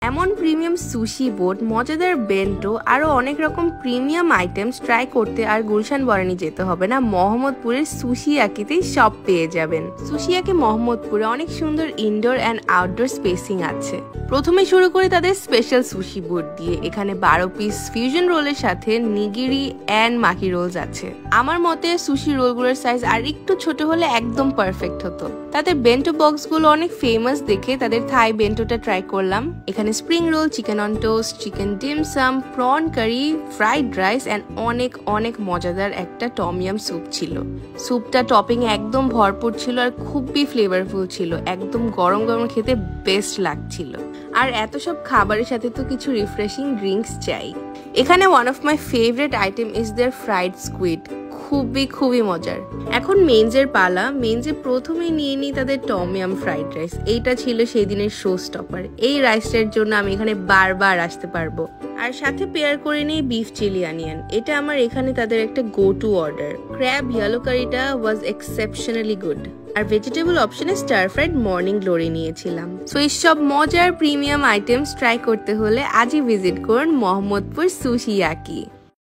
এমন premium sushi boat, মজাদার bento আরো অনেক রকম প্রিমিয়াম আইটেমস ট্রাই করতে আর গুলশান বরানি যেতে হবে না, মোহাম্মদপুরের সুশিয়াকিতেই সব পেয়ে যাবেন। সুশিয়াকি মোহাম্মদপুরে অনেক সুন্দর ইনডোর অ্যান্ড আউটডোর স্পেসিং আছে। প্রথমে শুরু করে তাদের স্পেশাল সুশি বোট দিয়ে। এখানে 12 পিস ফিউশন রোলের সাথে নিগিরি অ্যান্ড মাকি রোলস আছে। আমার মতে সুশি রোলগুলোর সাইজ আর একটু ছোট হলে একদম পারফেক্ট হতো। তাদের বেন্টো বক্সগুলো অনেক ফেমাস দেখে তাদের থাই বেন্টোটা ট্রাই করলাম। এখানে spring roll, chicken on toast, chicken dim sum, prawn curry, fried rice and অনেক মজাদার একটা টমিয়াম স্যুপ ছিল। স্যুপটা টপিং একদম ভরপুর ছিল আর খুবই ফ্লেভারফুল ছিল। একদম গরম গরম খেতে বেস্ট লাগছিল। আর এত সব খাবারের সাথে তো কিছু রিফ্রেশিং ড্রিঙ্কস চাই। এখানে one of my favourite item is their fried squid, খুবই মজার। এখন মেইনসের পালা। মেইনসে প্রথমেই নিয়ে নিই তাদের টমিয়াম ফ্রাইড রাইস। এইটা ছিল সেই দিনের শো স্টপার। এই রাইসটার জন্য আমি এখানে বারবার আসতে পারবো। আর সাথে পেয়ার করে নিই বিফ চিলি অনিয়ন। এটা আমার এখানে তাদের একটা go to order. Crab yellow কারিটা ওয়াজ এক্সেপশনালি গুড। আর ভেজিটেবল অপশনে স্টার ফ্রাইড মর্নিং গ্লোরি নিয়েছিলাম। সো এইসব মজার প্রিমিয়াম আইটেমস ট্রাই করতে হলে আজই ভিজিট করুন মোহাম্মদপুর সুশিয়াকি।